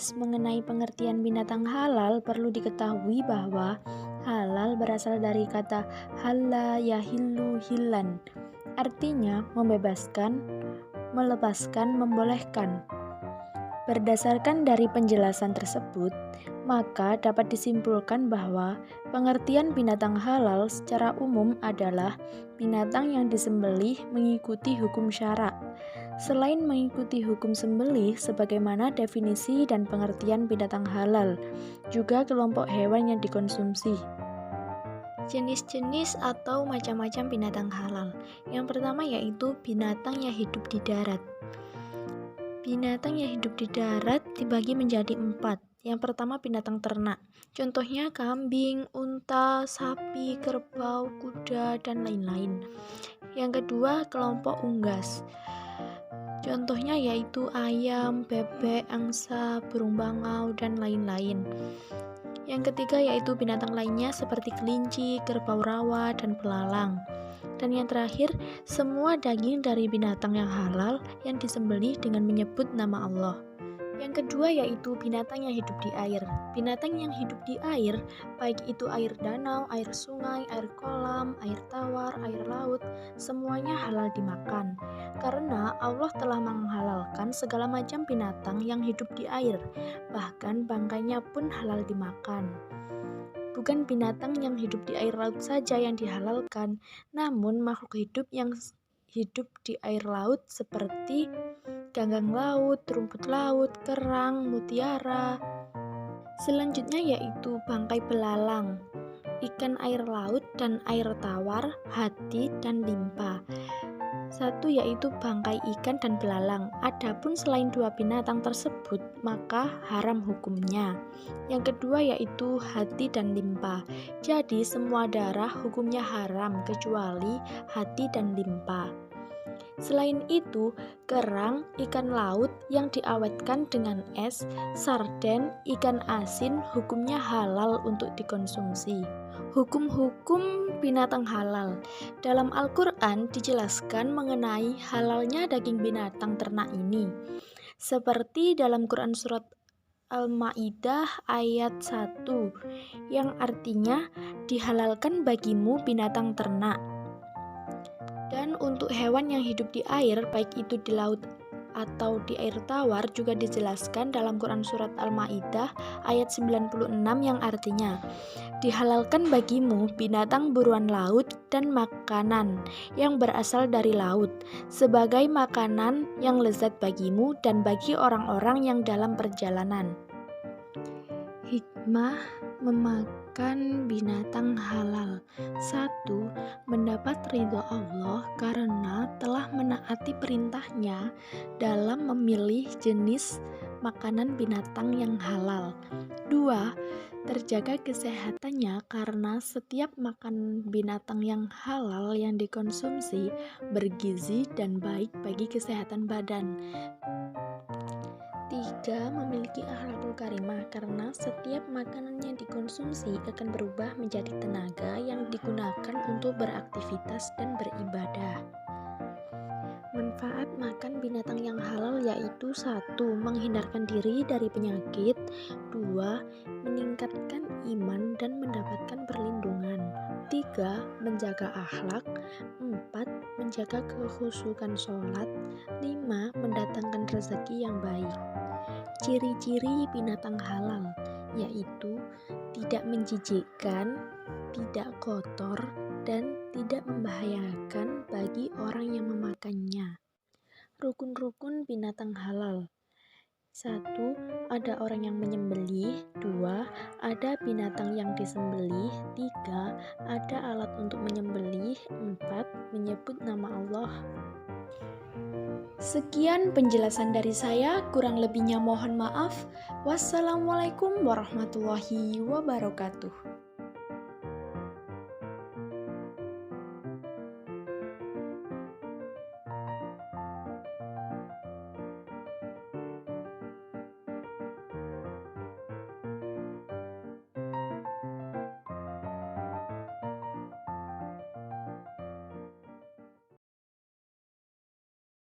membahas mengenai pengertian binatang halal, perlu diketahui bahwa halal berasal dari kata halla yahillu hillan, artinya membebaskan, melepaskan, membolehkan. Berdasarkan dari penjelasan tersebut, maka dapat disimpulkan bahwa pengertian binatang halal secara umum adalah binatang yang disembelih mengikuti hukum syara. Selain mengikuti hukum sembelih sebagaimana definisi dan pengertian binatang halal, juga kelompok hewan yang dikonsumsi. Jenis-jenis atau macam-macam binatang halal. Yang pertama yaitu binatang yang hidup di darat. Binatang yang hidup di darat dibagi menjadi 4. Yang pertama binatang ternak. Contohnya kambing, unta, sapi, kerbau, kuda, dan lain-lain. Yang kedua kelompok unggas. Contohnya yaitu ayam, bebek, angsa, burung bangau, dan lain-lain. Yang ketiga yaitu binatang lainnya seperti kelinci, kerbau rawa, dan belalang. Dan yang terakhir, semua daging dari binatang yang halal yang disembelih dengan menyebut nama Allah. Yang kedua yaitu binatang yang hidup di air. Binatang yang hidup di air, baik itu air danau, air sungai, air kolam, air tawar, air laut, semuanya halal dimakan. Karena Allah telah menghalalkan segala macam binatang yang hidup di air, bahkan bangkainya pun halal dimakan. Bukan binatang yang hidup di air laut saja yang dihalalkan, namun makhluk hidup yang hidup di air laut seperti ganggang laut, rumput laut, kerang, mutiara. Selanjutnya yaitu bangkai belalang, ikan air laut dan air tawar, hati, dan limpa. Satu yaitu bangkai ikan dan belalang. Adapun selain dua binatang tersebut, maka haram hukumnya. Yang kedua yaitu hati dan limpa. Jadi semua darah hukumnya haram kecuali hati dan limpa. Selain itu, kerang, ikan laut yang diawetkan dengan es, sarden, ikan asin hukumnya halal untuk dikonsumsi. Hukum-hukum binatang halal. Dalam Al-Quran dijelaskan mengenai halalnya daging binatang ternak ini. Seperti dalam Quran surat Al-Ma'idah ayat 1 yang artinya dihalalkan bagimu binatang ternak. Dan untuk hewan yang hidup di air, baik itu di laut atau di air tawar, juga dijelaskan dalam Quran surat Al-Ma'idah ayat 96 yang artinya dihalalkan bagimu binatang buruan laut dan makanan yang berasal dari laut sebagai makanan yang lezat bagimu dan bagi orang-orang yang dalam perjalanan. Hikmah memakan binatang halal. 1. Mendapat ridho Allah karena telah menaati perintahnya dalam memilih jenis makanan binatang yang halal. 2. Terjaga kesehatannya karena setiap makan binatang yang halal yang dikonsumsi bergizi dan baik bagi kesehatan badan. 3. Memiliki akhlakul karimah karena setiap makanan yang dikonsumsi akan berubah menjadi tenaga yang digunakan untuk beraktivitas dan beribadah. Manfaat makan binatang yang halal yaitu 1. Menghindarkan diri dari penyakit. 2. Meningkatkan iman dan mendapatkan perlindungan. 3. Menjaga akhlak. 4. Menjaga kekhusyukan sholat. 5. Mendatangkan rezeki yang baik. Ciri-ciri binatang halal yaitu tidak menjijikkan, tidak kotor, dan tidak membahayakan bagi orang yang memakannya. Rukun-rukun binatang halal. 1. Ada orang yang menyembelih. 2. Ada binatang yang disembelih. 3. Ada alat untuk menyembelih. 4. Menyebut nama Allah. Sekian penjelasan dari saya, kurang lebihnya mohon maaf. Wassalamualaikum warahmatullahi wabarakatuh.